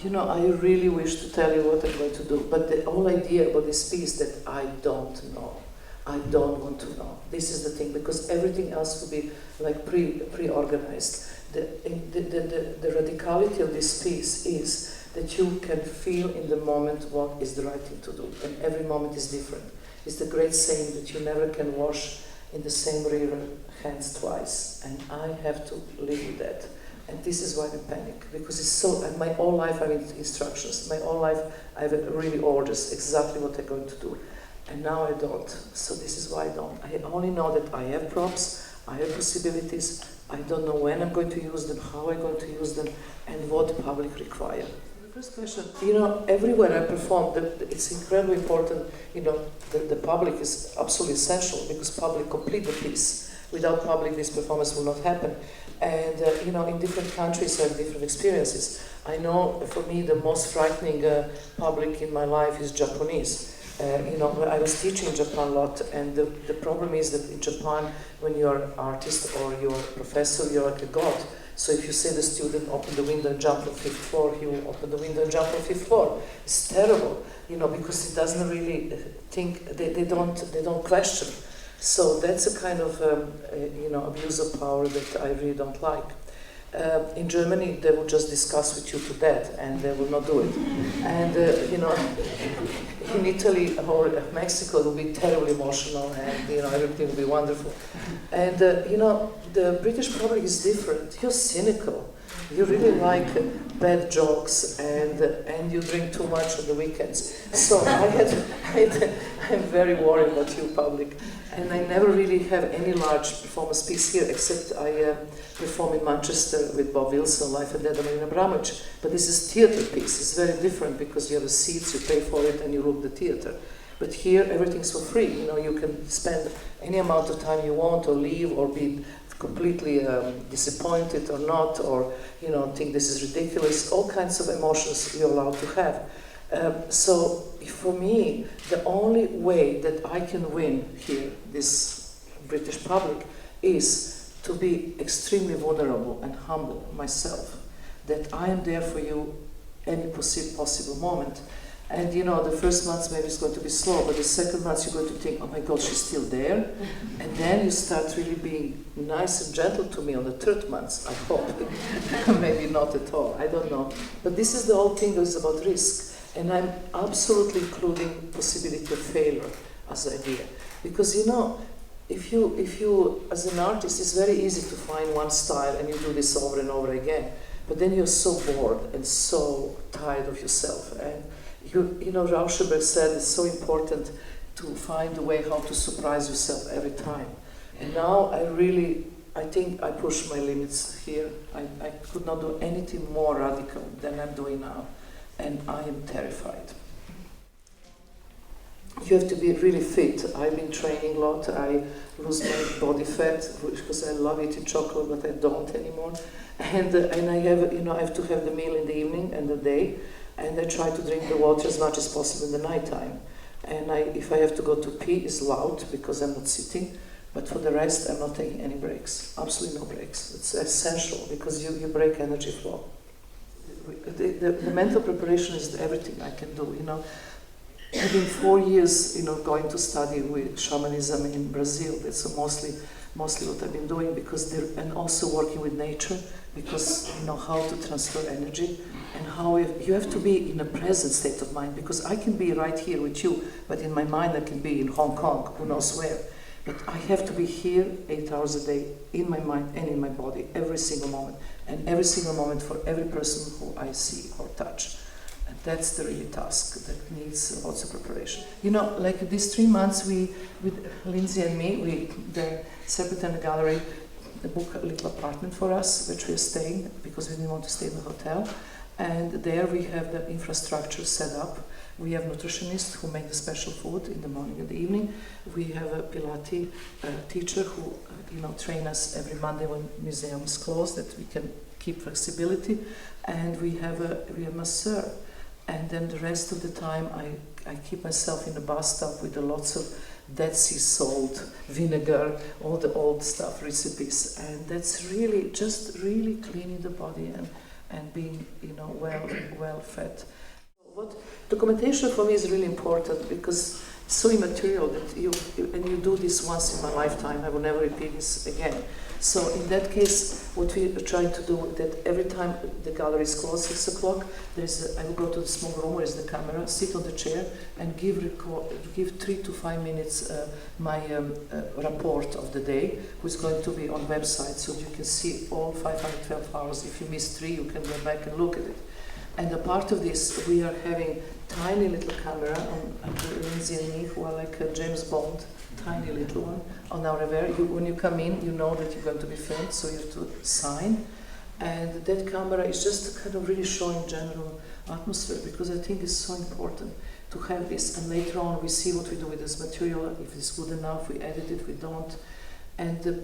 You know, I really wish to tell you what I'm going to do, but the whole idea about this piece that I don't know. I don't want to know. This is the thing, because everything else will be like pre-organized. The radicality of this piece is that you can feel in the moment what is the right thing to do, and every moment is different. It's the great saying that you never can wash in the same river hands twice, and I have to live with that. And this is why I panic, because it's so, and my whole life I have instructions, my whole life I have really orders, exactly what I'm going to do. And now I don't, so this is why I don't. I only know that I have props, I have possibilities, I don't know when I'm going to use them, how I'm going to use them, and what the public require. The first question, you know, everywhere I perform, it's incredibly important, you know, the public is absolutely essential, because public complete the piece. Without public, this performance will not happen. And, you know, in different countries I have different experiences. I know, for me, the most frightening public in my life is Japanese. You know, I was teaching in Japan a lot, and the problem is that in Japan, when you're an artist or you're a professor, you're like a god. So if you say the student open the window and jump on 5th floor, he will open the window and jump on 5th floor. It's terrible, you know, because it doesn't really think, they don't question. So that's a kind of, you know, abuse of power that I really don't like. In Germany, they will just discuss with you to death, and they will not do it. And, you know, in Italy or Mexico, it will be terribly emotional, and, you know, everything will be wonderful. And, you know, the British public is different. You're cynical. You really like bad jokes, and you drink too much on the weekends. So I'm very worried about you, public. And I never really have any large performance piece here, except I perform in Manchester with Bob Wilson, Life and Death of Marina Abramović. But this is theater piece. It's very different because you have the seats, you pay for it, and you look the theater. But here, everything's for free. You know, you can spend any amount of time you want, or leave, or be completely disappointed or not, or, you know, think this is ridiculous. All kinds of emotions you're allowed to have. So for me, the only way that I can win here, this British public, is to be extremely vulnerable and humble myself, that I am there for you any possible moment. And, you know, the first months maybe it's going to be slow, but the second months you're going to think, oh my God, she's still there. And then you start really being nice and gentle to me on the third month, I hope. Maybe not at all, I don't know. But this is the whole thing is about risk. And I'm absolutely including possibility of failure as an idea. Because, you know, if you, as an artist, it's very easy to find one style and you do this over and over again. But then you're so bored and so tired of yourself. And you know, Rauschenberg said it's so important to find a way how to surprise yourself every time. And now I think I push my limits here. I could not do anything more radical than I'm doing now. And I am terrified. You have to be really fit. I've been training a lot. I lose my body fat because I love eating chocolate, but I don't anymore. And I have, you know, I have to have the meal in the evening and the day, and I try to drink the water as much as possible in the nighttime. And if I have to go to pee, it's loud because I'm not sitting. But for the rest, I'm not taking any breaks. Absolutely no breaks. It's essential because you break energy flow. The mental preparation is everything I can do, you know. I've been 4 years, you know, going to study with shamanism in Brazil. That's mostly what I've been doing, because and also working with nature, because you know how to transfer energy and how you have to be in a present state of mind, because I can be right here with you, but in my mind I can be in Hong Kong, who knows where. But I have to be here 8 hours a day, in my mind and in my body, every single moment. And every single moment for every person who I see or touch. And that's the real task that needs lots of preparation. You know, like these 3 months, with Lindsay and me, the Serpentine Gallery, booked a little apartment for us, which we are staying, because we didn't want to stay in the hotel. And there we have the infrastructure set up. We have nutritionists who make the special food in the morning and the evening. We have a Pilates teacher who, you know, train us every Monday when museum is closed, that we can keep flexibility. And we have a masseur. And then the rest of the time, I keep myself in the bathtub with lots of Dead Sea salt, vinegar, all the old stuff, recipes. And that's really, just really cleaning the body and being, well fed. What documentation for me is really important because it's so immaterial that you do this once in my lifetime. I will never repeat this again. So in that case, what we are trying to do that every time the gallery is closed, 6 o'clock, I will go to the small room where is the camera, sit on the chair, and give 3 to 5 minutes my report of the day, which is going to be on website, so you can see all 512 hours. If you miss 3, you can go back and look at it. And a part of this, we are having tiny little camera on Lindsay and me, who are like a James Bond, tiny little one, on our rever. When you come in, you know that you're going to be filmed, so you have to sign. And that camera is just kind of really showing general atmosphere, because I think it's so important to have this. And later on, we see what we do with this material. If it's good enough, we edit it, we don't. And the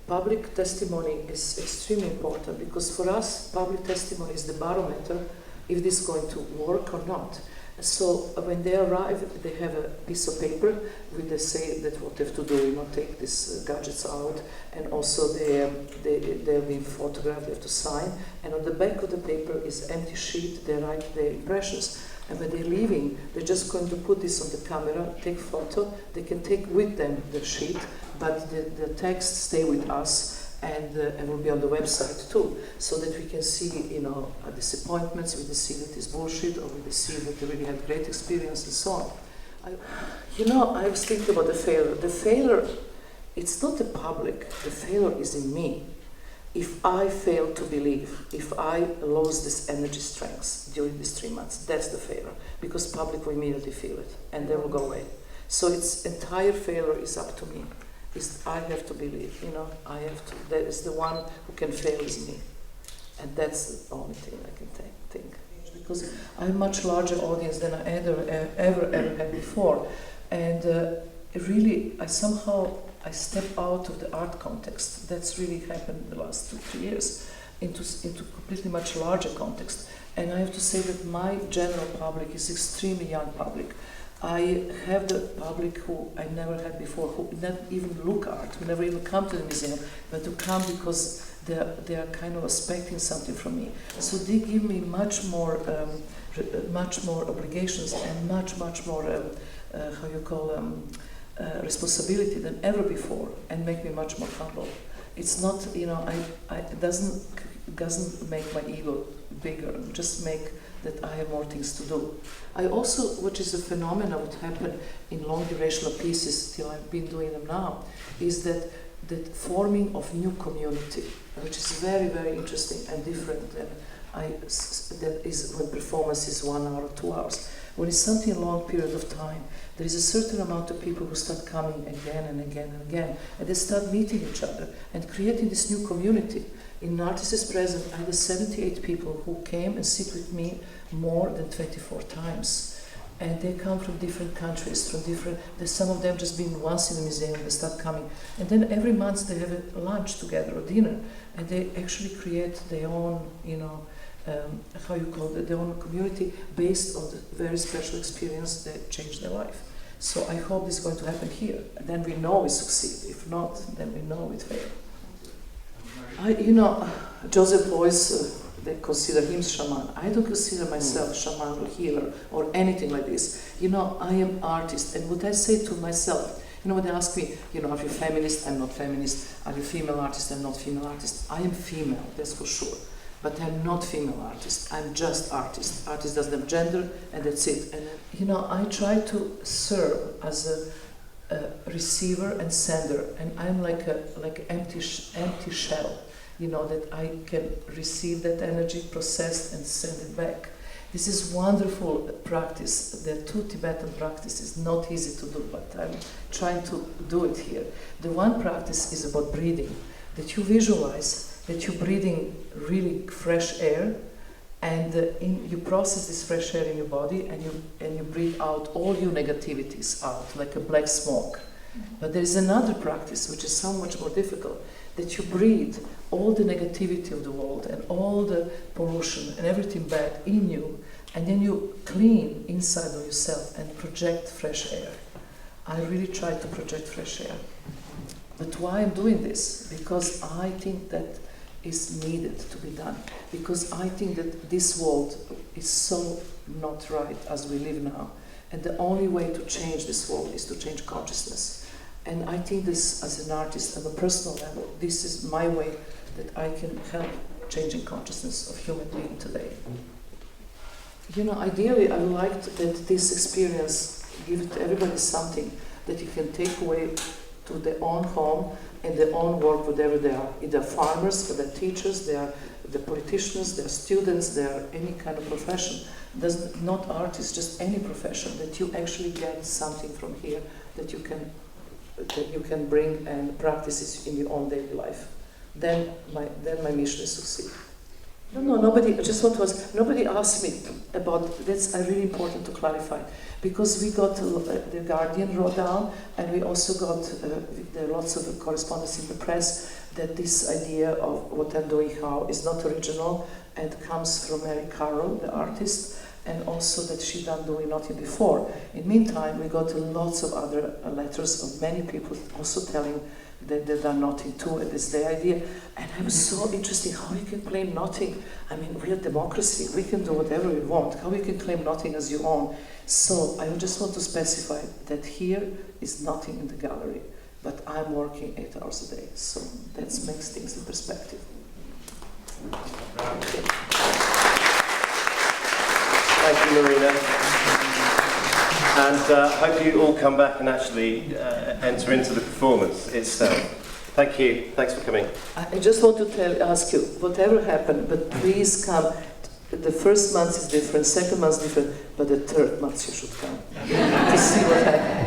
public testimony is extremely important, because for us, public testimony is the barometer if this is going to work or not. So when they arrive, they have a piece of paper where they say that what they have to do, take these gadgets out, and also they'll be photographed, they have to sign, and on the back of the paper is empty sheet, they write their impressions. And when they're leaving, they're just going to put this on the camera, take photo, they can take with them the sheet, but the text stay with us, and will be on the website too, so that we can see, disappointments, we can see that it's bullshit, or we can see that they really had great experience and so on. I was thinking about the failure. The failure, it's not the public, the failure is in me. If I fail to believe, if I lose this energy strength during these 3 months, that's the failure, because public will immediately feel it, and they will go away. So its entire failure is up to me. I have to believe, I have to. That is the one who can fail is me. And that's the only thing I can think. Because I have a much larger audience than I ever had before. And really, I step out of the art context. That's really happened the last 2-3 years into completely much larger context. And I have to say that my general public is extremely young public. I have the public who I never had before, who not even look art, who never even come to the museum, but to come because they are kind of expecting something from me. So they give me much more obligations and much more responsibility than ever before, and make me much more humble. It's not, it doesn't make my ego bigger, just make that I have more things to do. I also, which is a phenomenon what happened in long durational pieces till I've been doing them now, is that forming of new community, which is very, very interesting and different than that is when performance is 1 hour or 2 hours. When it's something a long period of time, there is a certain amount of people who start coming again and again and again, and they start meeting each other and creating this new community. In Artist is Present, I had 78 people who came and sit with me more than 24 times. And they come from different countries, some of them just been once in the museum, they start coming. And then every month they have a lunch together or dinner, and they actually create their own, their own community based on the very special experience that changed their life. So I hope this is going to happen here. And then we know we succeed. If not, then we know we fail. Joseph Beuys, they consider him shaman. I don't consider myself shaman or healer or anything like this. I am artist, and what I say to myself, when they ask me, are you feminist? I'm not feminist. Are you female artist? I'm not female artist. I am female, that's for sure. But I'm not female artist. I'm just artist. Artist doesn't have gender, and that's it. And I try to serve as a receiver and sender, and I'm like empty shell, that I can receive that energy, process, and send it back. This is wonderful practice. There are 2 Tibetan practices, not easy to do, but I'm trying to do it here. The one practice is about breathing, that you visualize that you're breathing really fresh air, and you process this fresh air in your body, and you breathe out all your negativities out, like a black smoke. But there is another practice, which is so much more difficult, that you breathe all the negativity of the world and all the pollution and everything bad in you, and then you clean inside of yourself and project fresh air. I really try to project fresh air. But why I'm doing this? Because I think that is needed to be done, because I think that this world is so not right as we live now, and the only way to change this world is to change consciousness. And I think this, as an artist, on a personal level, this is my way that I can help changing consciousness of human being today. You know, ideally, I would like that this experience give to everybody something that you can take away to their own home and their own work, whatever they are. Either farmers, they're teachers, they are the politicians, they're students, they are any kind of profession. Not artists, just any profession, that you actually get something from here that you can bring and practice in your own daily life. Then my mission is succeed. No, nobody. I just want to ask. Nobody asked me about. That's really important to clarify, because we got the Guardian wrote down, and we also got there are lots of correspondence in the press that this idea of what I'm doing how is not original and comes from Mary Carroll, the artist, and also that she done doing nothing before. In the meantime, we got lots of other letters of many people also telling that they done nothing too, and it's the idea. And I was so interested how you can claim nothing. I mean, we are democracy, we can do whatever we want. How you can claim nothing as your own? So I just want to specify that here is nothing in the gallery, but I'm working 8 hours a day. So that makes things in perspective. Thank you, Marina. And hope you all come back and actually enter into the performance itself. Thank you. Thanks for coming. I just want to ask you, whatever happened, but please come. The first month is different, second month is different, but the third month you should come to see what happened.